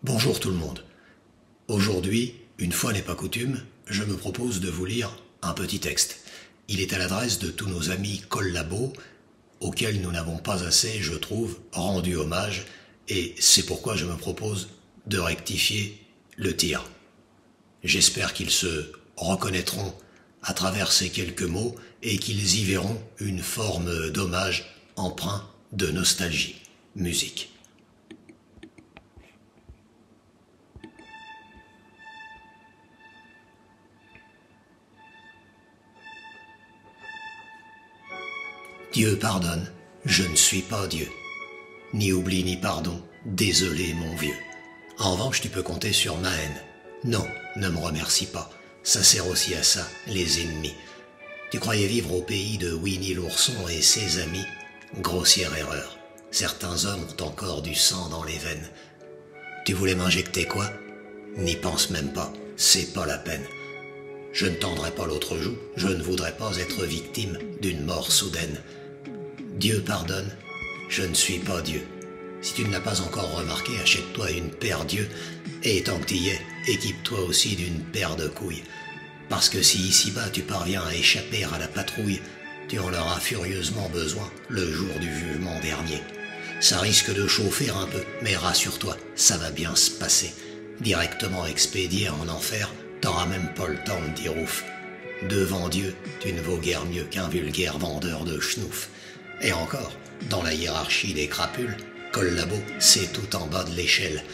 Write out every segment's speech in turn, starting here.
Bonjour tout le monde. Aujourd'hui, une fois n'est pas coutume, je me propose de vous lire un petit texte. Il est à l'adresse de tous nos amis collabos, auxquels nous n'avons pas assez, je trouve, rendu hommage, et c'est pourquoi je me propose de rectifier le tir. J'espère qu'ils se reconnaîtront à travers ces quelques mots et qu'ils y verront une forme d'hommage empreint de nostalgie. Musique. Dieu pardonne, je ne suis pas Dieu. Ni oubli ni pardon, désolé mon vieux. En revanche, tu peux compter sur ma haine. Non, ne me remercie pas, ça sert aussi à ça, les ennemis. Tu croyais vivre au pays de Winnie l'ourson et ses amis? Grossière erreur. Certains hommes ont encore du sang dans les veines. Tu voulais m'injecter quoi? N'y pense même pas, c'est pas la peine. Je ne tendrai pas l'autre joue, je ne voudrais pas être victime d'une mort soudaine. Dieu pardonne, je ne suis pas Dieu. Si tu ne l'as pas encore remarqué, achète-toi une paire d'yeux, et tant que t'y es, équipe-toi aussi d'une paire de couilles. Parce que si ici-bas tu parviens à échapper à la patrouille, tu en auras furieusement besoin le jour du jugement dernier. Ça risque de chauffer un peu, mais rassure-toi, ça va bien se passer. Directement expédié en enfer, t'auras même pas le temps de dire ouf. Devant Dieu, tu ne vaux guère mieux qu'un vulgaire vendeur de schnouf. Et encore, dans la hiérarchie des crapules, collabo, c'est tout en bas de l'échelle.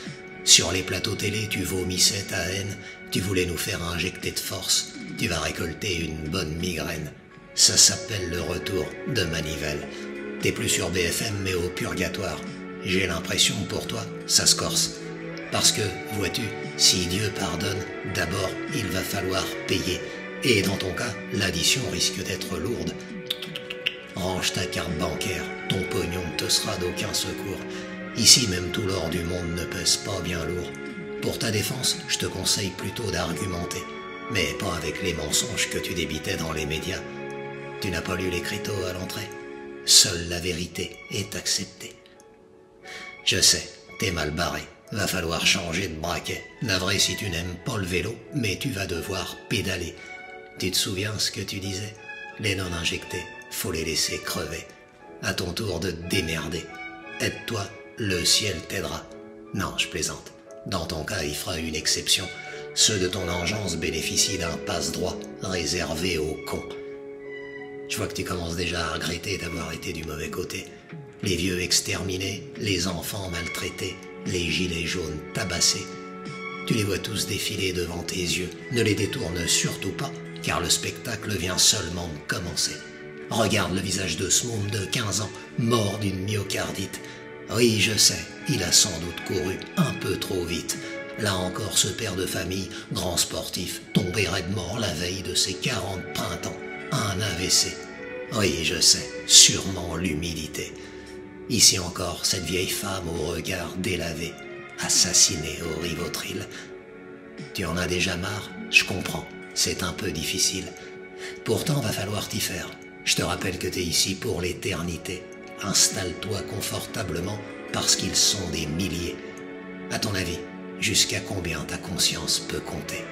Sur les plateaux télé, tu vomissais ta haine, tu voulais nous faire injecter de force, tu vas récolter une bonne migraine. Ça s'appelle le retour de Manivelle. T'es plus sur BFM mais au purgatoire. J'ai l'impression pour toi, ça se corse. Parce que, vois-tu, si Dieu pardonne, d'abord il va falloir payer. Et dans ton cas, l'addition risque d'être lourde. Range ta carte bancaire, ton pognon ne te sera d'aucun secours. Ici même tout l'or du monde ne pèse pas bien lourd. Pour ta défense, je te conseille plutôt d'argumenter, mais pas avec les mensonges que tu débitais dans les médias. Tu n'as pas lu l'écriteau à l'entrée? Seule la vérité est acceptée. Je sais, t'es mal barré, va falloir changer de braquet. Navré si tu n'aimes pas le vélo, mais tu vas devoir pédaler. Tu te souviens ce que tu disais? Les non injectés, faut les laisser crever. À ton tour de te démerder. Aide-toi, le ciel t'aidera. Non, je plaisante. Dans ton cas, il fera une exception. Ceux de ton engeance bénéficient d'un passe-droit réservé aux cons. Je vois que tu commences déjà à regretter d'avoir été du mauvais côté. Les vieux exterminés, les enfants maltraités, les gilets jaunes tabassés. Tu les vois tous défiler devant tes yeux. Ne les détourne surtout pas, car le spectacle vient seulement de commencer. Regarde le visage de ce môme de 15 ans, mort d'une myocardite. Oui, je sais, il a sans doute couru un peu trop vite. Là encore, ce père de famille, grand sportif, tombé raide mort la veille de ses 40 printemps. Un AVC. Oui, je sais, sûrement l'humilité. Ici encore, cette vieille femme au regard délavé, assassinée au Rivotril. Tu en as déjà marre? Je comprends, c'est un peu difficile. Pourtant, va falloir t'y faire. Je te rappelle que t'es ici pour l'éternité. Installe-toi confortablement parce qu'ils sont des milliers. À ton avis, jusqu'à combien ta conscience peut compter?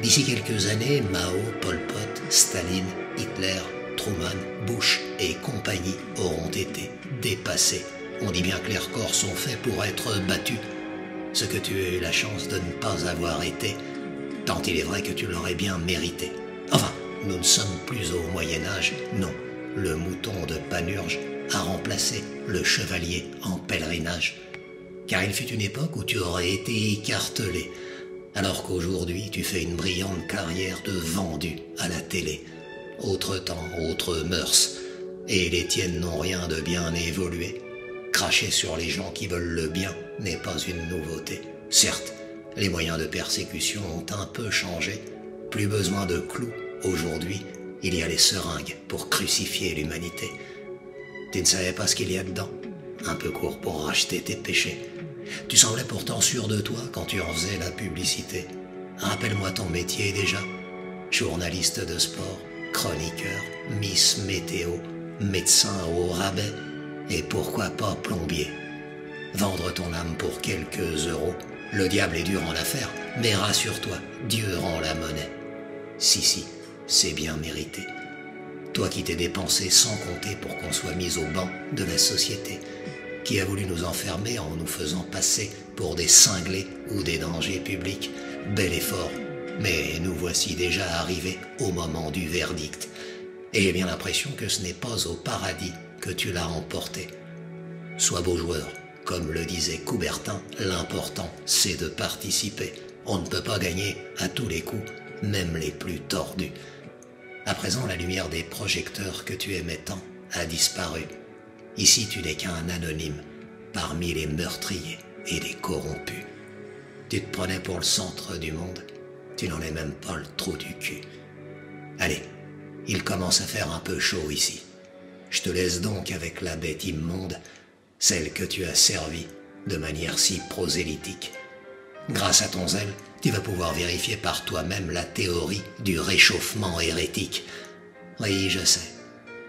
D'ici quelques années, Mao, Pol Pot, Staline, Hitler, Truman, Bush et compagnie auront été dépassés. On dit bien que les records sont faits pour être battus. Ce que tu as eu la chance de ne pas avoir été, tant il est vrai que tu l'aurais bien mérité. Enfin, nous ne sommes plus au Moyen-Âge, non. Le mouton de Panurge a remplacé le chevalier en pèlerinage. Car il fut une époque où tu aurais été écartelé, alors qu'aujourd'hui tu fais une brillante carrière de vendu à la télé. Autre temps, autres mœurs, et les tiennes n'ont rien de bien évolué. Cracher sur les gens qui veulent le bien n'est pas une nouveauté. Certes, les moyens de persécution ont un peu changé, plus besoin de clous. Aujourd'hui, il y a les seringues pour crucifier l'humanité. Tu ne savais pas ce qu'il y a dedans? Un peu court pour racheter tes péchés. Tu semblais pourtant sûr de toi quand tu en faisais la publicité. Rappelle-moi ton métier déjà. Journaliste de sport, chroniqueur, Miss Météo, médecin au rabais, et pourquoi pas plombier. Vendre ton âme pour quelques euros, le diable est dur en affaires, mais rassure-toi, Dieu rend la monnaie. Si, c'est bien mérité. Toi qui t'es dépensé sans compter pour qu'on soit mis au banc de la société, qui a voulu nous enfermer en nous faisant passer pour des cinglés ou des dangers publics. Bel effort, mais nous voici déjà arrivés au moment du verdict. Et j'ai bien l'impression que ce n'est pas au paradis que tu l'as emporté. Sois beau joueur, comme le disait Coubertin, l'important c'est de participer. On ne peut pas gagner à tous les coups, même les plus tordus. À présent, la lumière des projecteurs que tu aimais tant a disparu. Ici, tu n'es qu'un anonyme parmi les meurtriers et les corrompus. Tu te prenais pour le centre du monde, tu n'en es même pas le trou du cul. Allez, il commence à faire un peu chaud ici. Je te laisse donc avec la bête immonde, celle que tu as servie de manière si prosélytique. Grâce à ton zèle, tu vas pouvoir vérifier par toi-même la théorie du réchauffement hérétique. Oui, je sais,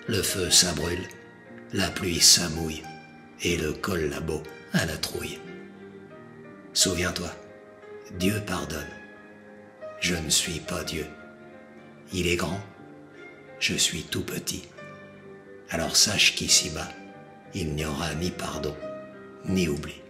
le feu ça brûle, la pluie ça mouille, et le collabo à la trouille. Souviens-toi, Dieu pardonne. Je ne suis pas Dieu. Il est grand, je suis tout petit. Alors sache qu'ici-bas, il n'y aura ni pardon, ni oubli.